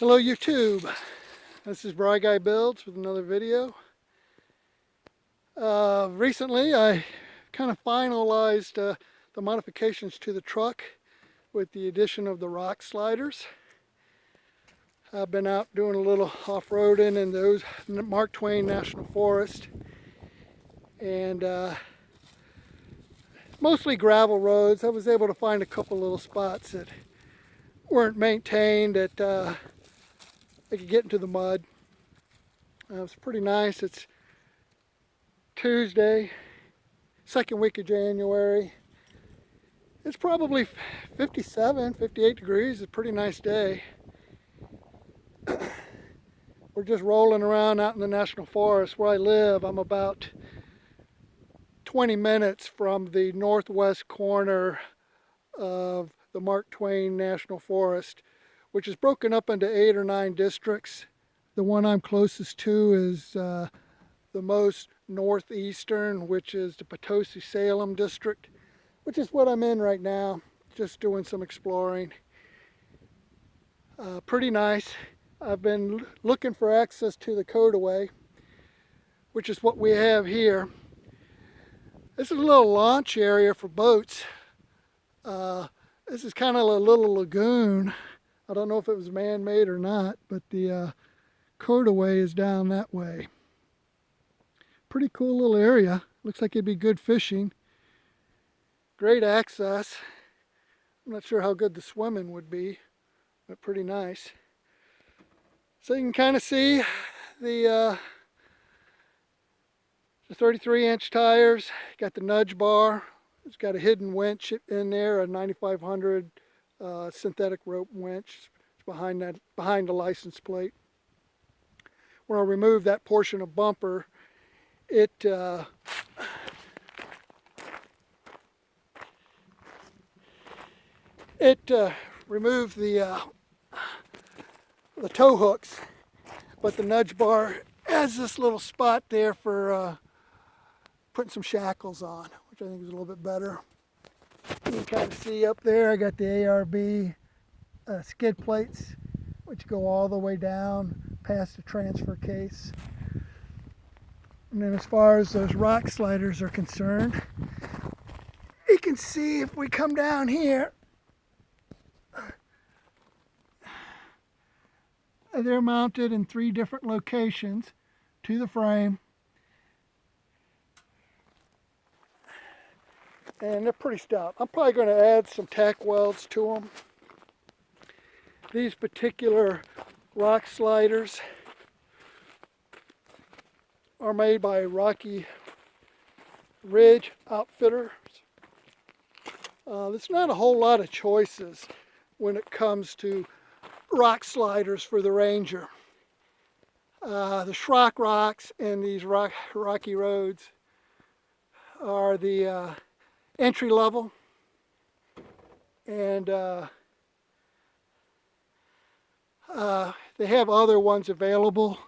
Hello YouTube, this is Bry Guy Builds with another video. Recently I kind of finalized the modifications to the truck with the addition of the rock sliders. I've been out doing a little off-roading in those Mark Twain National Forest and mostly gravel roads. I was able to find a couple little spots that weren't maintained that I could get into the mud. It was pretty nice. It's Tuesday, second week of January. It's probably 57, 58 degrees. It's a pretty nice day. We're just rolling around out in the National Forest where I live. I'm about 20 minutes from the northwest corner of the Mark Twain National Forest, which is broken up into 8 or 9 districts. The one I'm closest to is the most northeastern, which is the Potosi-Salem district, which is what I'm in right now, just doing some exploring. Pretty nice. I've been looking for access to the Codaway, which is what we have here. This is a little launch area for boats. This is kind of a little lagoon. I don't know if it was man-made or not, but the Codaway is down that way. Pretty cool little area. Looks like it'd be good fishing. Great access. I'm not sure how good the swimming would be, but pretty nice. So you can kind of see the 33-inch tires. Got the nudge bar. It's got a hidden winch in there, a 9500 synthetic rope winch. It's behind the license plate. When I remove that portion of bumper, it removed the tow hooks, but the nudge bar has this little spot there for putting some shackles on, which I think is a little bit better. You can kind of see up there I got the ARB skid plates, which go all the way down past the transfer case. And then as far as those rock sliders are concerned, you can see if we come down here, they're mounted in 3 different locations to the frame. And they're pretty stout. I'm probably going to add some tack welds to them. These particular rock sliders are made by Rocky Ridge Outfitters. There's not a whole lot of choices when it comes to rock sliders for the Ranger. The Schrock rocks and these rocky roads are the entry level, and they have other ones available.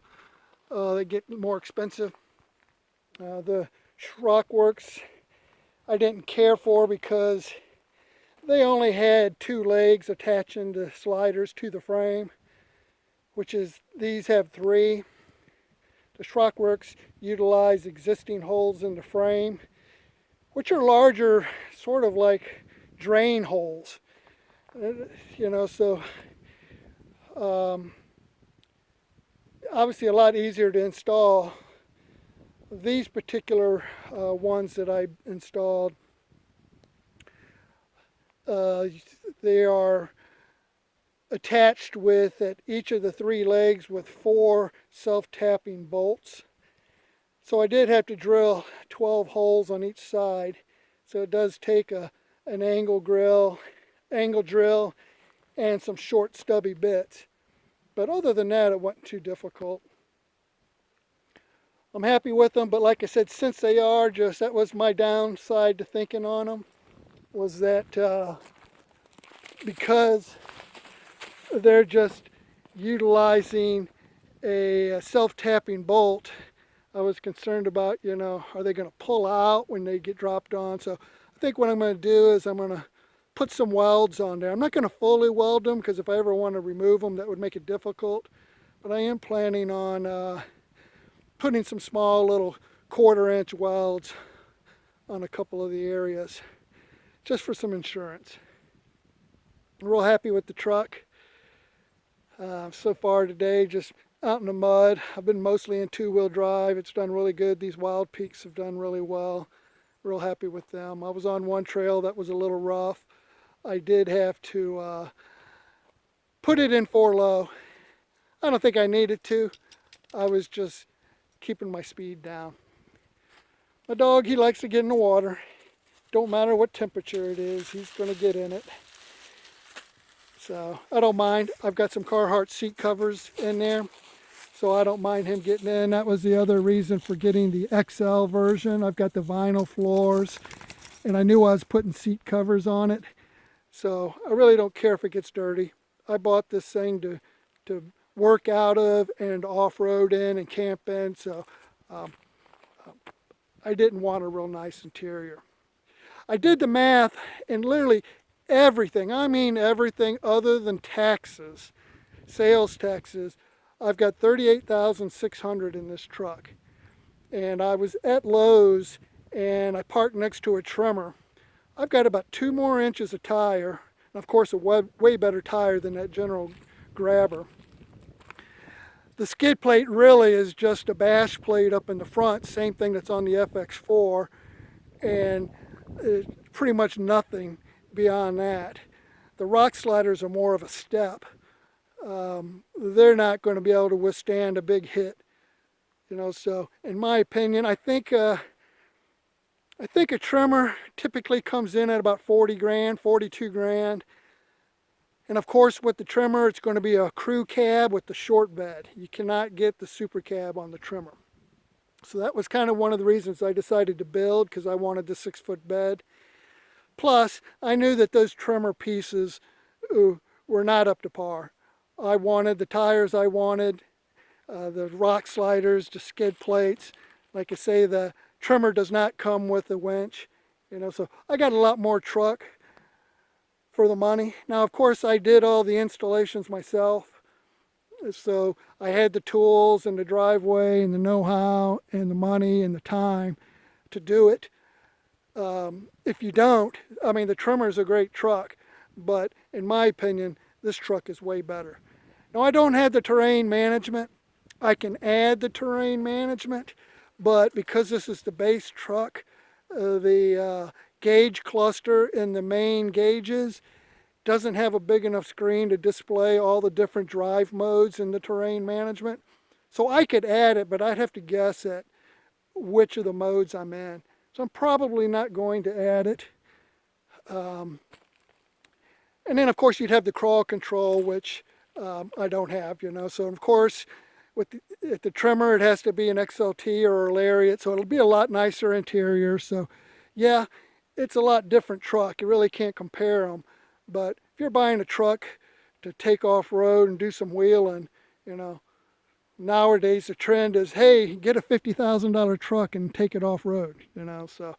They get more expensive. The Schrock works I didn't care for because they only had 2 legs attaching the sliders to the frame, which is, these have 3. The Schrock works utilize existing holes in the frame, which are larger, sort of like drain holes. You know, so obviously a lot easier to install. These particular ones that I installed, they are attached with, at each of the 3 legs, with 4 self-tapping bolts. So I did have to drill 12 holes on each side. So it does take an angle drill and some short stubby bits. But other than that, it wasn't too difficult. I'm happy with them, but like I said, since they are just, that was my downside to thinking on them, was that because they're just utilizing a self-tapping bolt, I was concerned about, you know, are they going to pull out when they get dropped on? So I think what I'm going to do is I'm going to put some welds on there. I'm not going to fully weld them because if I ever want to remove them, that would make it difficult. But I am planning on putting some small little 1/4-inch welds on a couple of the areas just for some insurance. I'm real happy with the truck. So far today, just out in the mud. I've been mostly in 2-wheel drive. It's done really good. These Wild Peaks have done really well. Real happy with them. I was on one trail that was a little rough. I did have to put it in 4-low. I don't think I needed to. I was just keeping my speed down. My dog, he likes to get in the water. Don't matter what temperature it is, he's going to get in it. So I don't mind. I've got some Carhartt seat covers in there, so I don't mind him getting in. That was the other reason for getting the XL version. I've got the vinyl floors, and I knew I was putting seat covers on it, so I really don't care if it gets dirty. I bought this thing to work out of and off-road in and camp in, so I didn't want a real nice interior. I did the math, and literally everything, I mean everything other than taxes, sales taxes, I've got $38,600 in this truck. And I was at Lowe's and I parked next to a trimmer. I've got about 2 more inches of tire, and of course a way better tire than that General Grabber. The skid plate really is just a bash plate up in the front, same thing that's on the FX4, and it's pretty much nothing beyond that. The rock sliders are more of a step. They're not going to be able to withstand a big hit, you know. So in my opinion, I think a trimmer typically comes in at about 40 grand, 42 grand. And of course with the trimmer, it's going to be a crew cab with the short bed. You cannot get the super cab on the trimmer. So that was kind of one of the reasons I decided to build, because I wanted the 6-foot bed. Plus, I knew that those trimmer pieces were not up to par. I wanted the tires I wanted, the rock sliders, the skid plates. Like I say, the trimmer does not come with a winch, you know, so I got a lot more truck for the money. Now, of course, I did all the installations myself. So I had the tools and the driveway and the know-how and the money and the time to do it. If you don't, I mean, the trimmer is a great truck, but in my opinion, this truck is way better. Now, I don't have the terrain management. I can add the terrain management, but because this is the base truck, the gauge cluster in the main gauges doesn't have a big enough screen to display all the different drive modes in the terrain management. So I could add it, but I'd have to guess at which of the modes I'm in. So I'm probably not going to add it. And then of course you'd have the crawl control, which I don't have, you know. So of course with the trimmer, it has to be an XLT or a Lariat, so it'll be a lot nicer interior. So yeah, it's a lot different truck. You really can't compare them. But if you're buying a truck to take off-road and do some wheeling, you know, nowadays the trend is, hey, get a $50,000 truck and take it off-road, you know. So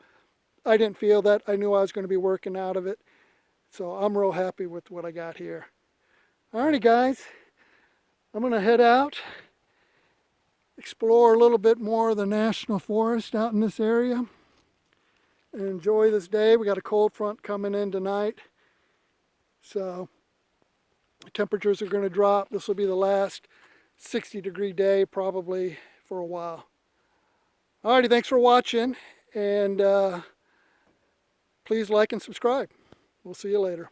I didn't feel that. I knew I was going to be working out of it. So I'm real happy with what I got here. Alrighty, guys. I'm going to head out, explore a little bit more of the National Forest out in this area, and enjoy this day. We got a cold front coming in tonight. So temperatures are going to drop. This will be the last 60-degree day probably for a while. Alrighty, thanks for watching, and please like and subscribe. We'll see you later.